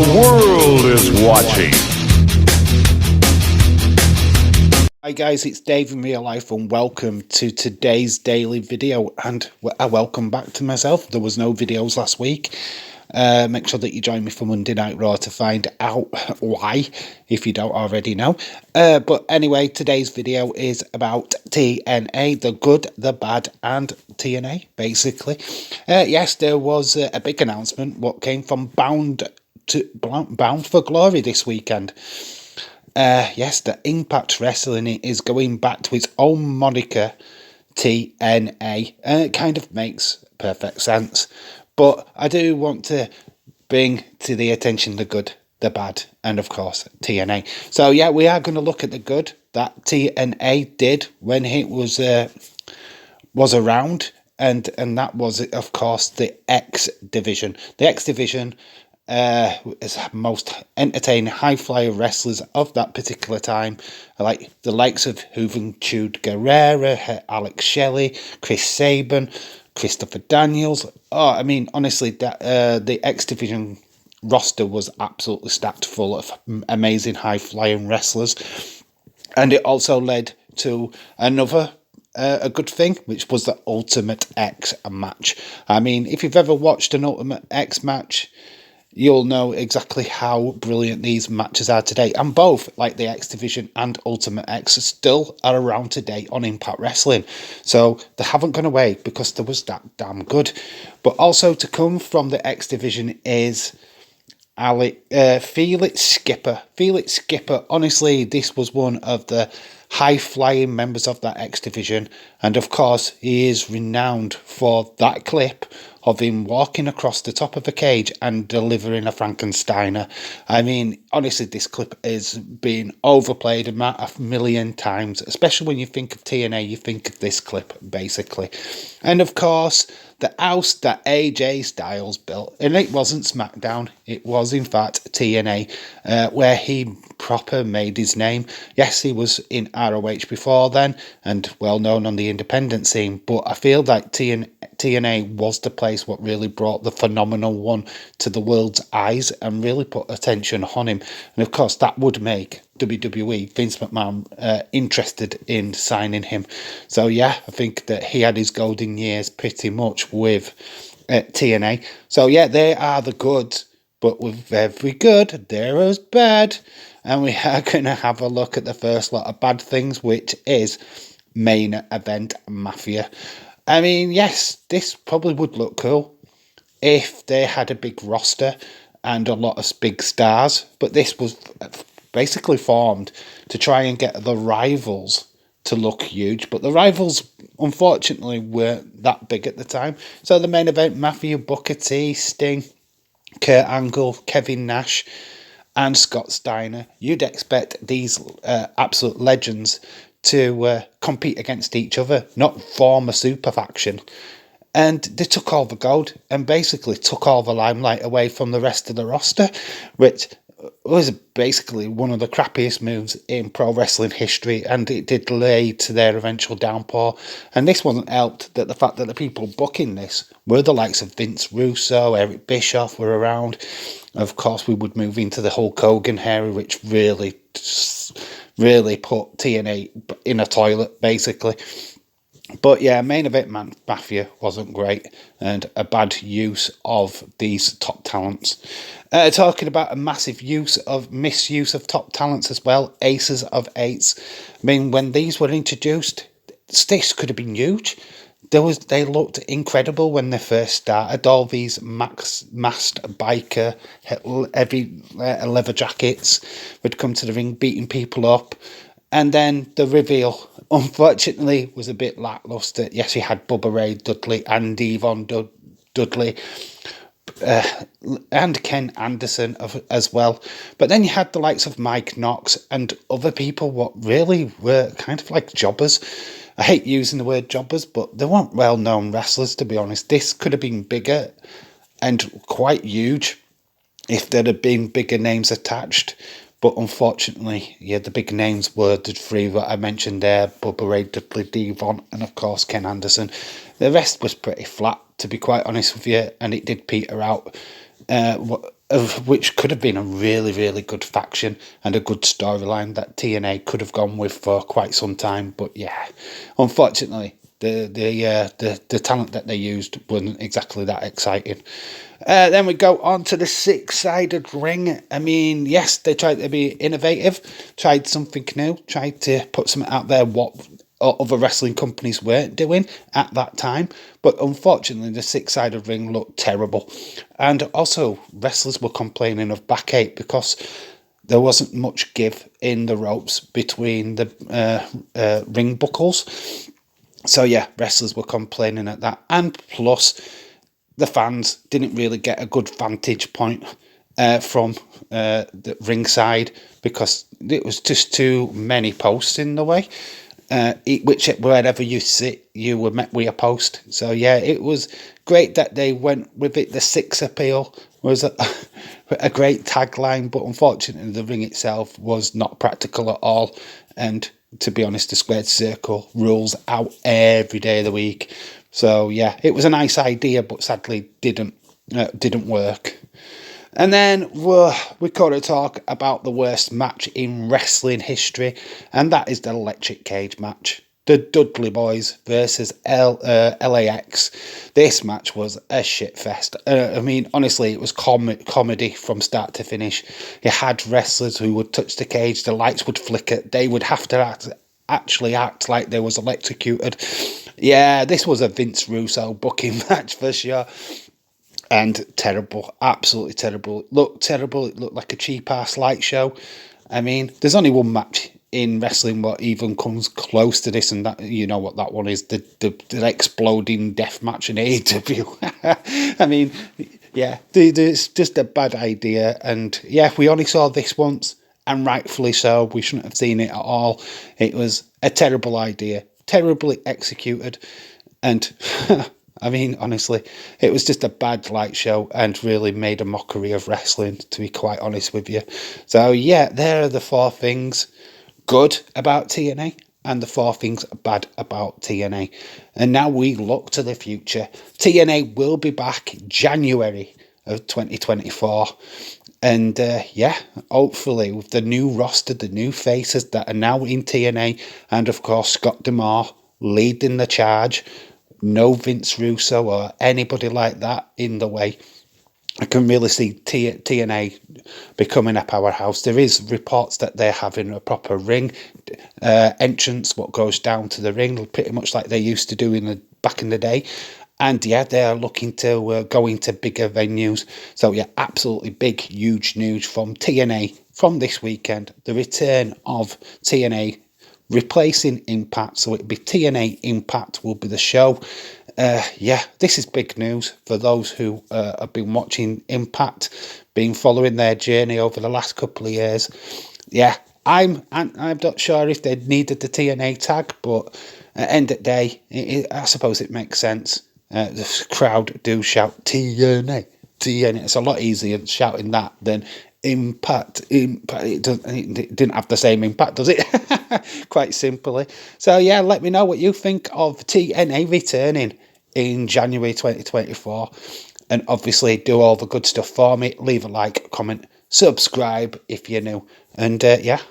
The world is watching. Hi guys, it's Dave in real life and welcome to today's daily video, and a welcome back to myself. There was no videos last week. Make sure that you join me for Monday Night Raw to find out why, if you don't already know. But anyway, today's video is about TNA, the good, the bad, and TNA, basically. Yes, there was a big announcement, what came from Bound for Glory this weekend. Yes, the Impact Wrestling is going back to its own moniker, TNA, and it kind of makes perfect sense. But I do want to bring to the attention the good, the bad, and of course TNA. So yeah, we are going to look at the good that TNA did when it was around, and that was, of course, the X division. The X division is most entertaining high flyer wrestlers of that particular time, like the likes of Juventud Guerrera, Alex Shelley, Chris Sabin, Christopher Daniels. Oh, I mean, honestly, that the X Division roster was absolutely stacked full of amazing high flying wrestlers, and it also led to another a good thing, which was the Ultimate X match. I mean, if you've ever watched an Ultimate X match, you'll know exactly how brilliant these matches are today. And both, like the X Division and Ultimate X, still are around today on Impact Wrestling. So they haven't gone away because they was that damn good. But also to come from the X Division is Felix Skipper. Felix Skipper, honestly, this was one of the high-flying members of that X Division. And of course, he is renowned for that clip of him walking across the top of a cage and delivering a Frankensteiner. I mean, honestly, this clip is being overplayed a million times, especially when you think of TNA, you think of this clip, basically. And of course, the house that AJ Styles built, and it wasn't SmackDown, it was in fact TNA, where he proper made his name. Yes, he was in ROH before then, and well known on the independent scene, but I feel like TNA was the place what really brought the phenomenal one to the world's eyes and really put attention on him. And of course, that would make WWE, Vince McMahon, interested in signing him. So yeah, I think that he had his golden years pretty much with TNA. So yeah, they are the good, but with every good, there is bad. And we are going to have a look at the first lot of bad things, which is Main Event Mafia. I mean, yes, this probably would look cool if they had a big roster and a lot of big stars, but this was basically formed to try and get the rivals to look huge, but the rivals unfortunately weren't that big at the time. So the Main Event Mafia, Booker T, Sting, Kurt Angle, Kevin Nash, and Scott Steiner. You'd expect these absolute legends to compete against each other, not form a super faction. And they took all the gold and basically took all the limelight away from the rest of the roster, which was basically one of the crappiest moves in pro wrestling history, and it did lead to their eventual downfall. And this wasn't helped that the fact that the people booking this were the likes of Vince Russo, Eric Bischoff were around. Of course, we would move into the Hulk Hogan era, which really put TNA in a toilet, basically. But yeah, Main Event Mafia wasn't great, and a bad use of these top talents. Talking about a massive misuse of top talents as well, Aces of Eights. I mean, when these were introduced, this could have been huge. They looked incredible when they first started. All these masked biker, heavy leather jackets would come to the ring, beating people up. And then the reveal, unfortunately, was a bit lackluster. Yes, we had Bubba Ray Dudley and Devon Dudley and Ken Anderson as well. But then you had the likes of Mike Knox and other people what really were kind of like jobbers. I hate using the word jobbers, but they weren't well-known wrestlers, to be honest. This could have been bigger and quite huge if there had been bigger names attached. But unfortunately, yeah, the big names were the three that I mentioned there, Bubba Ray Dudley, Devon, and of course Ken Anderson. The rest was pretty flat, to be quite honest with you, and it did peter out. of which could have been a really, really good faction and a good storyline that TNA could have gone with for quite some time. But yeah, unfortunately, the talent that they used wasn't exactly that exciting. Then we go on to the six-sided ring. I mean, yes, they tried to be innovative, tried something new, tried to put something out there what other wrestling companies weren't doing at that time. But unfortunately, the six-sided ring looked terrible. And also, wrestlers were complaining of backache because there wasn't much give in the ropes between the ring buckles. So yeah, wrestlers were complaining at that. And plus, the fans didn't really get a good vantage point from the ringside because it was just too many posts in the way. Wherever you sit, you were met with a post. So yeah, it was great that they went with it. The six appeal was a great tagline, but unfortunately, the ring itself was not practical at all. And to be honest, the squared circle rules out every day of the week. So yeah, it was a nice idea, but sadly didn't work. And then we got to talk about the worst match in wrestling history, and that is the electric cage match. The Dudley Boys versus LAX. This match was a shitfest. I mean, honestly, it was comedy from start to finish. You had wrestlers who would touch the cage, the lights would flicker, they would have to actually act like they was electrocuted. Yeah, this was a Vince Russo booking match for sure. And terrible, absolutely terrible. It looked terrible. It looked like a cheap-ass light show. I mean, there's only one match in wrestling what even comes close to this, and that, you know what that one is, the exploding death match in AEW. I mean, yeah, it's just a bad idea. And yeah, we only saw this once, and rightfully so. We shouldn't have seen it at all. It was a terrible idea, terribly executed, and I mean, honestly, it was just a bad light show and really made a mockery of wrestling, to be quite honest with you. So, yeah, there are the four things good about TNA and the four things bad about TNA. And now we look to the future. TNA will be back January of 2024. And yeah, hopefully with the new roster, the new faces that are now in TNA, and of course Scott D'Amore leading the charge, no Vince Russo or anybody like that in the way, I can really see TNA becoming a powerhouse. There is reports that they're having a proper ring entrance, what goes down to the ring, pretty much like they used to do back in the day. And yeah, they are looking to go into bigger venues. So yeah, absolutely big, huge news from TNA from this weekend. The return of TNA replacing Impact, so it'll be TNA Impact will be the show. Yeah, this is big news for those who have been watching Impact, been following their journey over the last couple of years. Yeah, I'm not sure if they needed the TNA tag, but at the end of the day, I suppose it makes sense. The crowd do shout TNA, TNA. It's a lot easier shouting that than Impact. It didn't have the same impact, does it? Quite simply. So yeah, let me know what you think of TNA returning in January 2024. And obviously do all the good stuff for me. Leave a like, comment, subscribe if you're new. And yeah.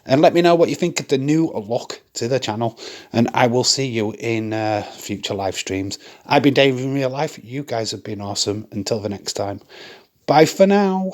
And let me know what you think of the new look to the channel. And I will see you in future live streams. I've been Dave in real life. You guys have been awesome. Until the next time. Bye for now.